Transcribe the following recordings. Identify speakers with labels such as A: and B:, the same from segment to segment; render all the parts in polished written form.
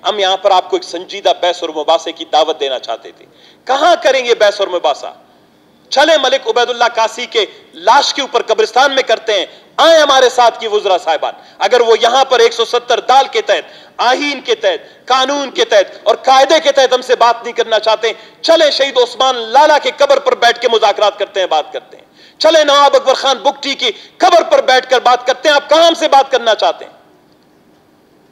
A: ہم یہاں پر آپ کو ایک سنجیدہ بحث اور مباحثے کی دعوت دینا چاہتے تھے. کہاں کریں گے بحث اور مباحثہ؟ چلیں ملک عبید اللہ قاسی کے لاش کے اوپر قبرستان میں کرتے ہیں. آئیں ہمارے ساتھ کی وزراء صاحبان. اگر وہ یہاں پر 170 دال کے تحت، آئین کے تحت، قانون کے تحت اور قاعدے کے تحت ہم سے بات نہیں کرنا چاہتے، چلیں شہید عثمان لالا کے قبر پر بیٹھ کے مذاکرات کرتے ہیں، بات کرتے ہیں. چلیں نواب اکبر خان بگٹی کی قبر پر بیٹھ کر بات کرتے ہیں. آپ کہاں سے بات کرنا چاہتے ہیں؟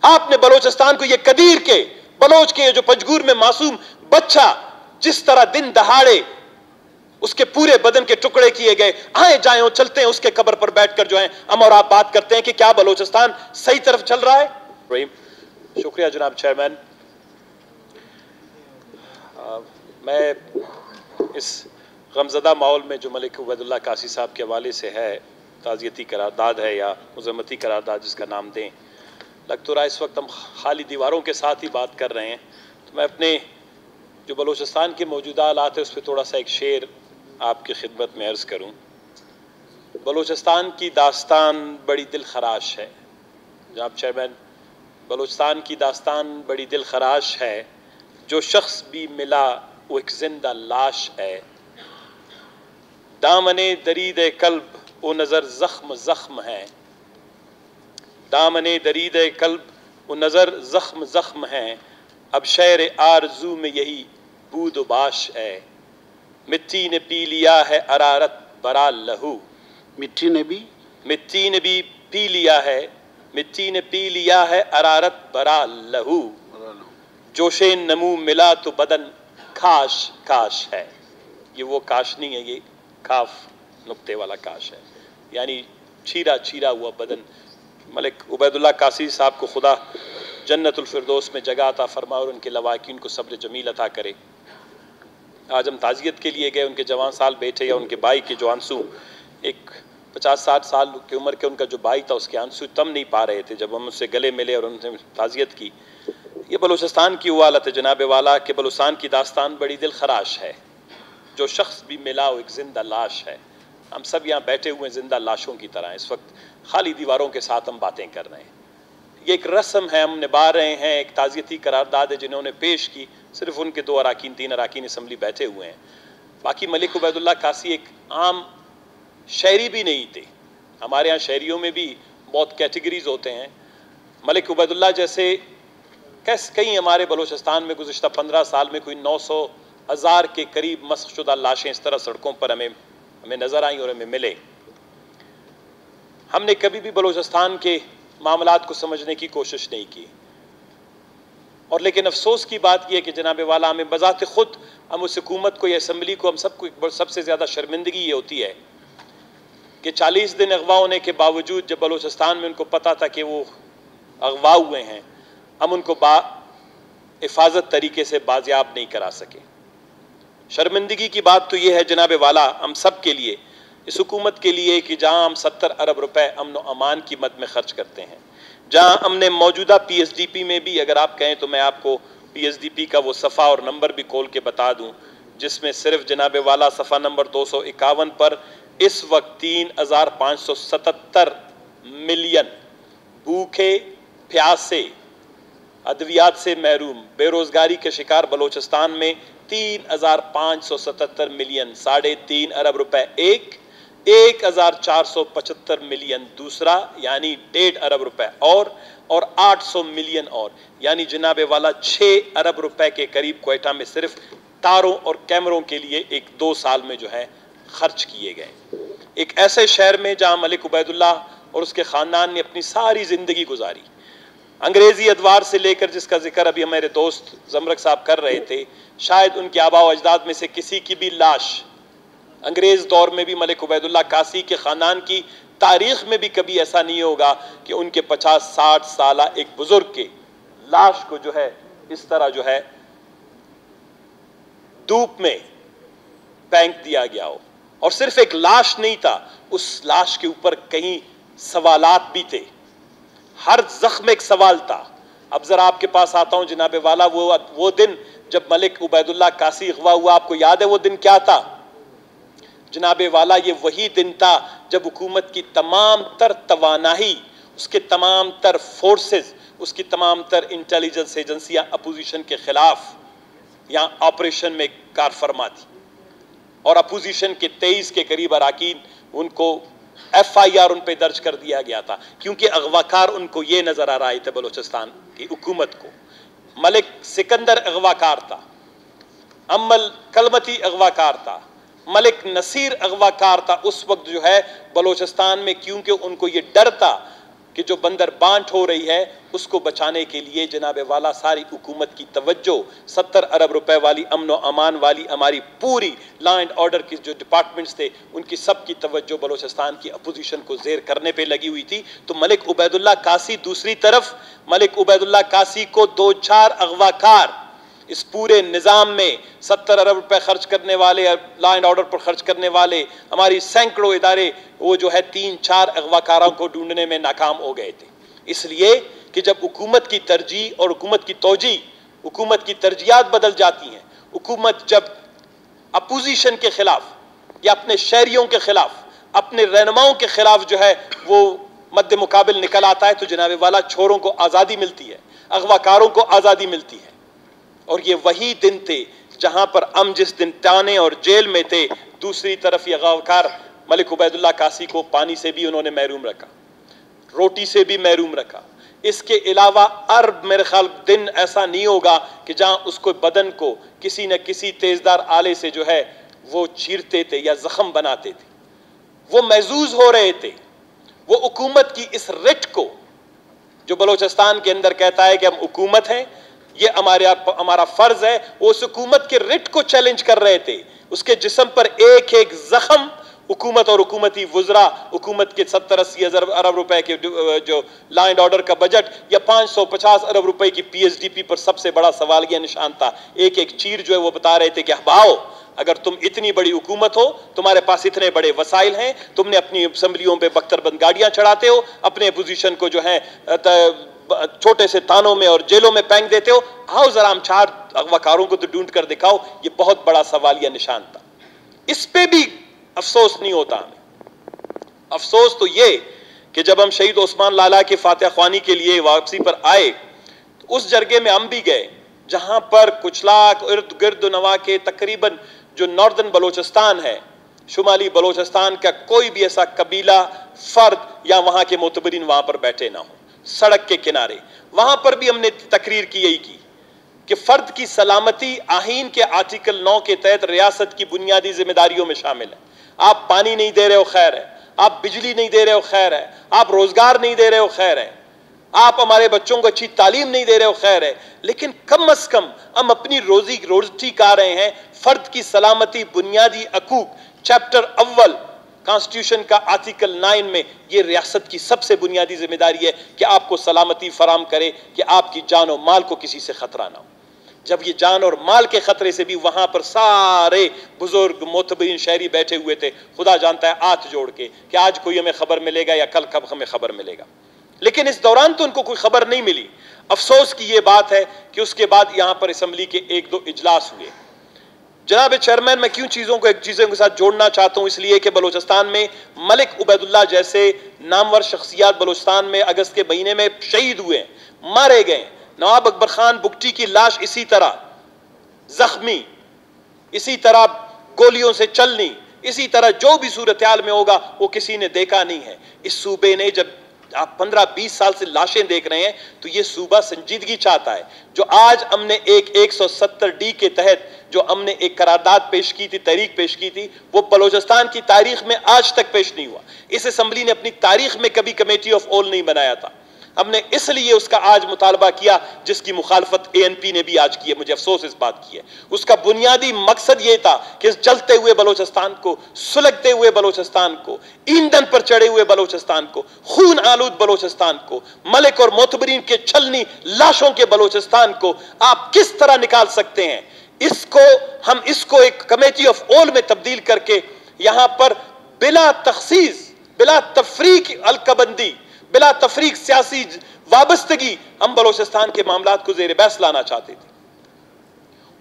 A: آپ نے بلوچستان کو یہ قدیر کے بلوچ کے جو پنجگور میں معصوم بچہ جس طرح دن دہاڑے اس کے پورے بدن کے ٹکڑے کیے گئے، آئے جائیں اور چلتے ہیں اس کے قبر پر بیٹھ کر جو ہیں ہم اور آپ بات کرتے ہیں کہ کیا بلوچستان صحیح طرف چل رہا ہے. شکریہ جناب چیئرمین. میں اس غمزدہ ماحول میں جو ملک عبید اللہ قاسی صاحب کے حوالے سے ہے، تعزیتی قرارداد ہے یا مذمتی قرارداد جس کا نام دیں، لگ تو رہا اس وقت ہم خالی دیواروں کے ساتھ ہی بات کر رہے ہیں. تو میں اپنے جو بلوچستان کے موجودہ حالات ہے اس پہ تھوڑا سا ایک شعر آپ کی خدمت میں عرض کروں. بلوچستان کی داستان بڑی دل خراش ہے جناب چیئرمین. بلوچستان کی داستان بڑی دل خراش ہے، جو شخص بھی ملا وہ ایک زندہ لاش ہے. دامنے درید قلب وہ نظر زخم زخم ہے. دامنے درید قلب وہ نظر زخم زخم ہے. اب شعر آرزو میں یہی بود و باش ہے. مٹی نے پی لیا ہے ارارت برا لہو.
B: مٹی نے بھی
A: پی لیا ہے، مٹی نے پی لیا ہے ارارت برا لہو. جوش نمو ملا تو بدن کاش کاش ہے. یہ وہ کاش نہیں ہے، یہ کاف نقطے والا کاش ہے، یعنی چھیرا چھیرا ہوا بدن. ملک عبید اللہ قاسی صاحب کو خدا جنت الفردوس میں جگہ عطا فرما اور ان کے لواحقین کو صبر جمیل عطا کرے. آج ہم تعزیت کے لیے گئے، ان کے جوان سال بیٹھے یا ان کے بھائی کے جو آنسو، ایک 50-60 سال کی عمر کے ان کا جو بھائی تھا اس کے آنسو تم نہیں پا رہے تھے جب ہم اس سے گلے ملے اور ان سے تعزیت کی. یہ بلوچستان کی وہ حالت ہے جناب والا کہ بلوچستان کی داستان بڑی دل خراش ہے. جو شخص بھی ملا وہ ایک زندہ لاش ہے. ہم سب یہاں بیٹھے ہوئے زندہ لاشوں کی طرح اس وقت خالی دیواروں کے ساتھ ہم باتیں کر رہے ہیں. یہ ایک رسم ہے، ہم نبھا رہے ہیں. ایک تعزیتی قرارداد ہے جنہوں نے پیش کی، صرف ان کے 2 اراکین 3 اراکین اسمبلی بیٹھے ہوئے ہیں. باقی ملک عبید اللہ قاسی ایک عام شہری بھی نہیں تھے. ہمارے ہاں شہریوں میں بھی بہت کیٹیگریز ہوتے ہیں. ملک عبید اللہ جیسے کئی ہمارے بلوچستان میں گزشتہ 15 سال میں کوئی 900,000 کے قریب مسخ شدہ لاشیں اس طرح سڑکوں پر ہمیں نظر آئیں اور ہمیں ملے. ہم نے کبھی بھی بلوچستان کے معاملات کو سمجھنے کی کوشش نہیں کی. اور لیکن افسوس کی بات یہ کہ جناب والا ہمیں بذات خود ہم اس حکومت کو یا اسمبلی کو ہم سب کو سب سے زیادہ شرمندگی یہ ہوتی ہے کہ 40 دن اغوا ہونے کے باوجود جب بلوچستان میں ان کو پتا تھا کہ وہ اغوا ہوئے ہیں، ہم ان کو حفاظت طریقے سے بازیاب نہیں کرا سکے. شرمندگی کی بات تو یہ ہے جناب والا ہم سب کے لیے، اس حکومت کے لیے، کہ جہاں ہم 70 ارب روپے امن و امان کی مد میں خرچ کرتے ہیں، جہاں ہم نے موجودہ پی ایس ڈی پی میں بھی، اگر آپ کہیں تو میں آپ کو پی ایس ڈی پی کا وہ صفحہ اور نمبر بھی کھول کے بتا دوں، جس میں صرف جناب والا صفحہ نمبر 251 پر اس وقت 3,577 ملین بھوکے پیاسے ادویات سے محروم بے روزگاری کے شکار بلوچستان میں 3,577 ملین 3.5 ارب روپے 1,475 ملین دوسرا یعنی 1.5 ارب روپے اور 800 ملین اور یعنی جناب والا 6 ارب روپے کے قریب کوئٹہ میں صرف تاروں اور کیمروں کے لیے 1-2 سال میں جو ہے خرچ کیے گئے. ایک ایسے شہر میں جہاں ملک عبید اللہ اور اس کے خاندان نے اپنی ساری زندگی گزاری، انگریزی ادوار سے لے کر جس کا ذکر ابھی ہمارے دوست زمرک صاحب کر رہے تھے، شاید ان کے آباء و اجداد میں سے کسی کی بھی لاش انگریز دور میں بھی ملک عبید اللہ قاسی کے خاندان کی تاریخ میں بھی کبھی ایسا نہیں ہوگا کہ ان کے 50-60 سالہ ایک بزرگ کے لاش کو جو ہے اس طرح جو ہے دھوپ میں پھینک دیا گیا ہو. اور صرف ایک لاش نہیں تھا، اس لاش کے اوپر کئی سوالات بھی تھے، ہر زخم ایک سوال تھا. اب ذرا آپ کے پاس آتا ہوں جناب والا، وہ دن جب ملک عبید اللہ قاسی اغوا ہوا، آپ کو یاد ہے وہ دن کیا تھا جناب والا؟ یہ وہی دن تھا جب حکومت کی تمام تر توانائی، اس کے تمام تر فورسز اس کی تمام تر انٹیلیجنس ایجنسیاں اپوزیشن کے خلاف یہاں آپریشن میں کار فرما تھی، اور اپوزیشن کے 23 کے قریب اراکین ان کو FIR ان پہ درج کر دیا گیا تھا، کیونکہ اغواکار ان کو یہ نظر آ رہے تھے بلوچستان کی حکومت کو۔ ملک سکندر اغواکار تھا، امل کلمتی اغواکار تھا، ملک نصیر اغواکار تھا اس وقت جو ہے بلوچستان میں، کیونکہ ان کو یہ ڈر تھا کہ جو بندر بانٹ ہو رہی ہے اس کو بچانے کے لیے جناب والا ساری حکومت کی توجہ 70 ارب روپے والی امن و امان والی ہماری پوری لا اینڈ آرڈر کی جو ڈپارٹمنٹس تھے ان کی سب کی توجہ بلوچستان کی اپوزیشن کو زیر کرنے پہ لگی ہوئی تھی۔ تو ملک عبید اللہ قاسی دوسری طرف، ملک عبید اللہ قاسی کو 2-4 اغواکار اس پورے نظام میں 70 ارب روپے خرچ کرنے والے، لا اینڈ آرڈر پر خرچ کرنے والے ہماری سینکڑوں ادارے، وہ جو ہے 3-4 اغواکاروں کو ڈھونڈنے میں ناکام ہو گئے تھے۔ اس لیے کہ جب حکومت کی ترجیح اور حکومت کی توجہ، حکومت کی ترجیحات بدل جاتی ہیں، حکومت جب اپوزیشن کے خلاف یا اپنے شہریوں کے خلاف، اپنے رہنماؤں کے خلاف جو ہے وہ مد مقابل نکل آتا ہے، تو جناب والا چھوروں کو آزادی ملتی ہے، اغواکاروں کو آزادی ملتی ہے۔ اور یہ وہی دن تھے جہاں پر ہم جس دن تانے اور جیل میں تھے، دوسری طرف یہ اغواکار ملک عبید اللہ قاسی کو پانی سے بھی انہوں نے محروم رکھا، روٹی سے بھی محروم رکھا۔ اس کے علاوہ ارب میرے خیال دن ایسا نہیں ہوگا کہ جہاں اس کو بدن کو کسی نہ کسی تیزدار آلے سے جو ہے وہ چیرتے تھے یا زخم بناتے تھے، وہ محظوظ ہو رہے تھے۔ وہ حکومت کی اس رٹ کو جو بلوچستان کے اندر کہتا ہے کہ ہم حکومت ہیں، یہ ہمارا فرض ہے، وہ اس حکومت کے رٹ کو چیلنج کر رہے تھے۔ اس کے جسم پر ایک ایک زخم حکومت اور حکومتی وزراء، حکومت کے 70-80 ارب روپے کے جو لا اینڈ آرڈر کا بجٹ یا 550 ارب روپے کی PSDP پر سب سے بڑا سوالیہ نشان تھا۔ ایک ایک چیر جو ہے وہ بتا رہے تھے کہ بھاؤ، اگر تم اتنی بڑی حکومت ہو، تمہارے پاس اتنے بڑے وسائل ہیں، تم نے اپنی اسمبلیوں پہ بختر بند گاڑیاں چڑھاتے ہو، اپنے اپوزیشن کو جو ہے چھوٹے سے تانوں میں اور جیلوں میں پھینک دیتے ہو، آؤ ذرا ہم 4 اغواکاروں کو تو ڈھونڈ کر دکھاؤ۔ یہ بہت بڑا سوالیہ نشان تھا۔ اس پہ بھی افسوس نہیں ہوتا ہمیں۔ افسوس تو یہ کہ جب ہم شہید عثمان لالا کے فاتح خوانی کے لیے واپسی پر آئے، تو اس جرگے میں ہم بھی گئے جہاں پر کچھ لاکھ ارد گرد و نواح کے تقریباً جو ناردرن بلوچستان ہے، شمالی بلوچستان کا کوئی بھی ایسا قبیلہ، فرد یا وہاں کے معتبرین وہاں پر بیٹھے نہ ہوں، سڑک کے کنارے۔ وہاں پر بھی ہم نے تقریر کی یہی کی کہ فرد کی سلامتی آئین کے آرٹیکل 9 کے تحت ریاست کی بنیادی ذمہ داریوں میں شامل ہے۔ آپ پانی نہیں دے رہے ہو، خیر ہے، آپ بجلی نہیں دے رہے ہو، خیر ہے، آپ روزگار نہیں دے رہے ہو، خیر ہے، آپ ہمارے بچوں کو اچھی تعلیم نہیں دے رہے ہو، خیر ہے، لیکن کم از کم ہم اپنی روزی کھا رہے ہیں۔ فرد کی سلامتی بنیادی حقوق چیپٹر اول کانسٹیٹیوشن کا آرٹیکل 9 میں یہ ریاست کی سب سے بنیادی ذمہ داری ہے کہ آپ کو سلامتی فراہم کرے، کہ آپ کی جان و مال کو کسی سے خطرہ نہ ہو۔ جب یہ جان اور مال کے خطرے سے بھی وہاں پر سارے بزرگ معتبرین شہری بیٹھے ہوئے تھے، خدا جانتا ہے ہاتھ جوڑ کے کہ آج کوئی ہمیں خبر ملے گا یا کل کب ہمیں خبر ملے گا، لیکن اس دوران تو ان کو کوئی خبر نہیں ملی۔ افسوس کی یہ بات ہے کہ اس کے بعد یہاں پر اسمبلی کے 1-2 اجلاس ہوئے۔ جناب چیئرمین، میں کیوں چیزوں کے ساتھ جوڑنا چاہتا ہوں، اس لیے کہ بلوچستان میں ملک عبید اللہ جیسے نامور شخصیات بلوچستان میں اگست کے مہینے میں شہید ہوئے، مارے گئے۔ نواب اکبر خان بگٹی کی لاش اسی طرح زخمی، اسی طرح گولیوں سے چلنی، اسی طرح جو بھی صورتحال میں ہوگا وہ کسی نے دیکھا نہیں ہے۔ اس صوبے نے جب آپ 15-20 سال سے لاشیں دیکھ رہے ہیں تو یہ صوبہ سنجیدگی چاہتا ہے۔ جو آج ہم نے ایک 170D کے تحت جو ہم نے ایک قرارداد پیش کی تھی، تحریک پیش کی تھی، وہ بلوچستان کی تاریخ میں آج تک پیش نہیں ہوا۔ اس اسمبلی نے اپنی تاریخ میں کبھی کمیٹی آف آل نہیں بنایا تھا۔ ہم نے اس لیے اس کا آج مطالبہ کیا جس کی مخالفت ANP نے بھی آج کی ہے، مجھے افسوس اس بات کی ہے۔ اس کا بنیادی مقصد یہ تھا کہ اس جلتے ہوئے بلوچستان کو، سلگتے ہوئے بلوچستان کو، ایندھن پر چڑھے ہوئے بلوچستان کو، خون آلود بلوچستان کو، ملک اور معتبرین کے چھلنی لاشوں کے بلوچستان کو آپ کس طرح نکال سکتے ہیں؟ اس کو ایک کمیٹی آف آل میں تبدیل کر کے یہاں پر بلا تخصیص، بلا تفریق حلقہ بندی، بلا تفریق سیاسی وابستگی ہم بلوچستان کے معاملات کو زیر بحث لانا چاہتے تھے۔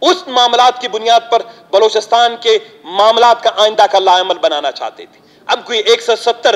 A: اس معاملات کی بنیاد پر بلوچستان کے معاملات کا آئندہ کا لاعمل بنانا چاہتے تھے۔ ہم کوئی 170